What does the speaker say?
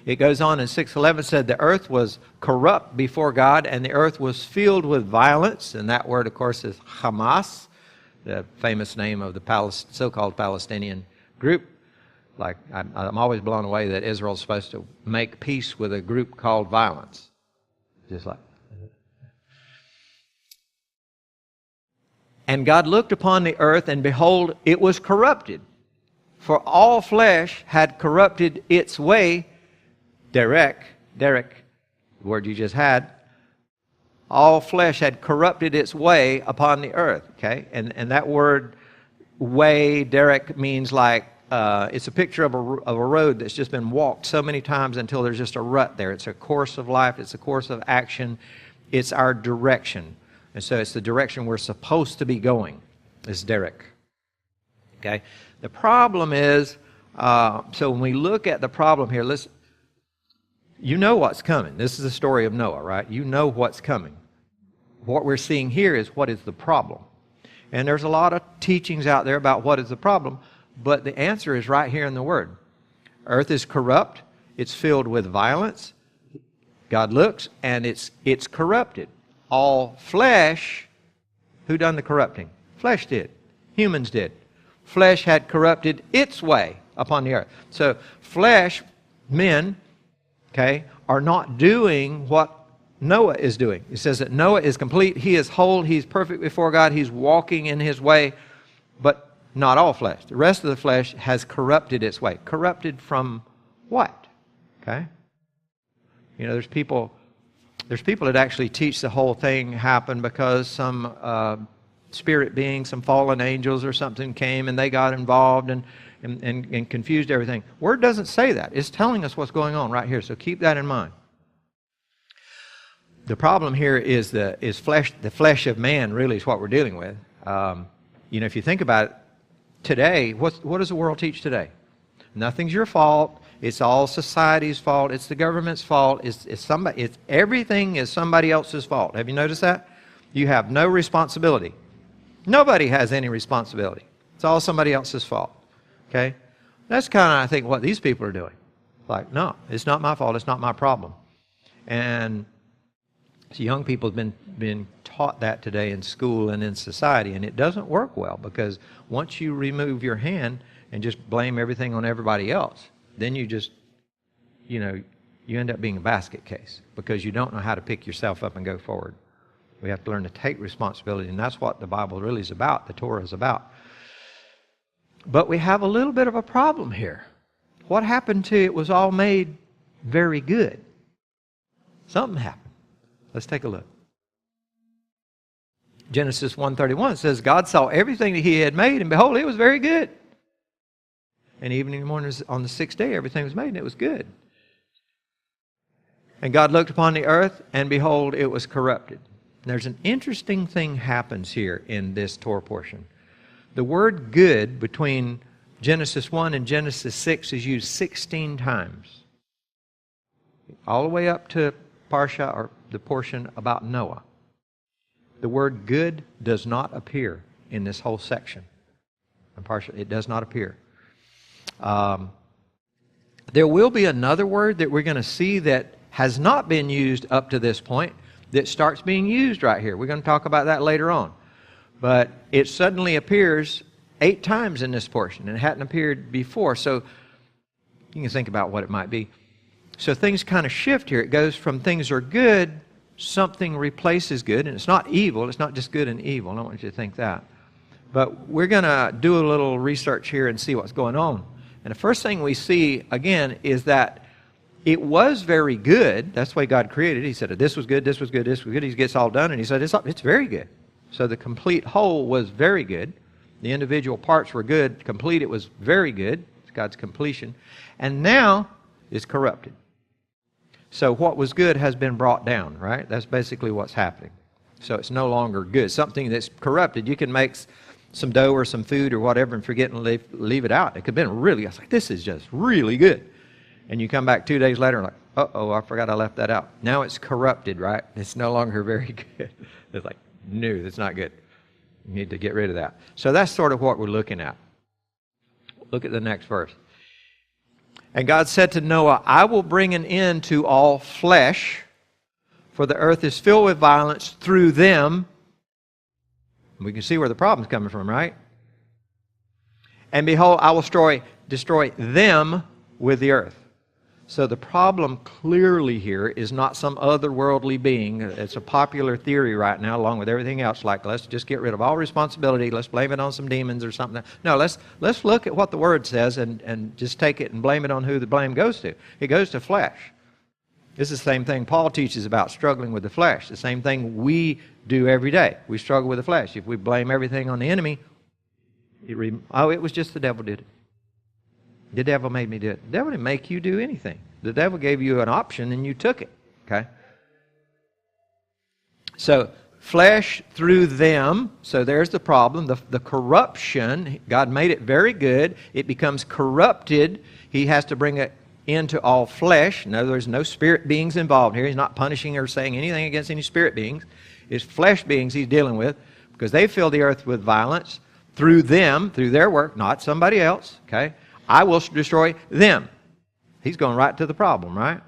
It goes on in 6:11, said the earth was corrupt before God, and the earth was filled with violence. And that word, of course, is Hamas, the famous name of the so-called Palestinian group. Like, I'm always blown away that Israel's supposed to make peace with a group called violence. Just like. And God looked upon the earth, and behold, it was corrupted. For all flesh had corrupted its way. Derek, the word you just had. All flesh had corrupted its way upon the earth. Okay? And that word way, Derek, means like, it's a picture of a road that's just been walked so many times until there's just a rut there. It's a course of life. It's a course of action. It's our direction. And so it's the direction we're supposed to be going. It's Derek. Okay? The problem is, so when we look at the problem here, listen, you know what's coming. This is the story of Noah, right? You know what's coming. What we're seeing here is what is the problem. And there's a lot of teachings out there about what is the problem, but the answer is right here in the Word. Earth is corrupt. It's filled with violence. God looks, and it's corrupted. All flesh, who done the corrupting? Flesh did. Humans did. Flesh had corrupted its way upon the earth. So flesh, men, okay, are not doing what Noah is doing. It says that Noah is complete. He is whole. He's perfect before God. He's walking in His way, but not all flesh. The rest of the flesh has corrupted its way. Corrupted from what? Okay? You know, there's people that actually teach the whole thing happened because some spirit being, some fallen angels or something came and they got involved and confused everything. Word doesn't say that. It's telling us what's going on right here, so keep that in mind. The problem here is the flesh of man really is what we're dealing with. You know, if you think about it, today, what does the world teach today? Nothing's your fault. It's all society's fault. It's the government's fault. Everything is somebody else's fault. Have you noticed that? You have no responsibility. Nobody has any responsibility. It's all somebody else's fault. Okay? That's kind of, I think, what these people are doing. Like, no, it's not my fault. It's not my problem. And so young people have been taught that today in school and in society, and it doesn't work well because once you remove your hand and just blame everything on everybody else, then you just, you know, you end up being a basket case because you don't know how to pick yourself up and go forward. We have to learn to take responsibility, and that's what the Bible really is about, the Torah is about. But we have a little bit of a problem here. What happened to it was all made very good? Something happened. Let's take a look. Genesis 1:31 says, God saw everything that He had made, and behold, it was very good. And even in the morning on the sixth day, everything was made, and it was good. And God looked upon the earth, and behold, it was corrupted. There's an interesting thing happens here in this Torah portion. The word good between Genesis 1 and Genesis 6 is used 16 times. All the way up to Parsha, or the portion about Noah. The word good does not appear in this whole section. In Parsha, it does not appear. There will be another word that we're going to see that has not been used up to this point that starts being used right here. We're going to talk about that later on. But it suddenly appears 8 times in this portion, and it hadn't appeared before. So you can think about what it might be. So things kind of shift here. It goes from things are good, something replaces good, and it's not evil. It's not just good and evil. I don't want you to think that. But we're going to do a little research here and see what's going on. And the first thing we see, again, is that it was very good. That's the way God created it. He said, this was good, this was good, this was good. He gets all done, and He said, it's very good. So the complete whole was very good. The individual parts were good. Complete, it was very good. It's God's completion. And now it's corrupted. So what was good has been brought down, right? That's basically what's happening. So it's no longer good. Something that's corrupted, you can make some dough or some food or whatever and forget and leave it out. It could have been really, I was like, this is just really good. And you come back 2 days later and like, uh-oh, I forgot I left that out. Now it's corrupted, right? It's no longer very good. It's like, no, that's not good. You need to get rid of that. So that's sort of what we're looking at. Look at the next verse. And God said to Noah, I will bring an end to all flesh, for the earth is filled with violence through them. We can see where the problem's coming from, right? And behold, I will destroy them with the earth. So the problem clearly here is not some otherworldly being. It's a popular theory right now, along with everything else, like let's just get rid of all responsibility, let's blame it on some demons or something. No, let's look at what the Word says and just take it and blame it on who the blame goes to. It goes to flesh. This is the same thing Paul teaches about struggling with the flesh. The same thing we do every day. We struggle with the flesh. If we blame everything on the enemy, it was just the devil did it. The devil made me do it. The devil didn't make you do anything. The devil gave you an option and you took it. Okay? So, flesh through them. So there's the problem. The corruption. God made it very good. It becomes corrupted. He has to bring it into all flesh. No, there's no spirit beings involved here. He's not punishing or saying anything against any spirit beings. It's flesh beings he's dealing with because they fill the earth with violence through them, through their work, not somebody else. Okay? I will destroy them. He's going right to the problem, right?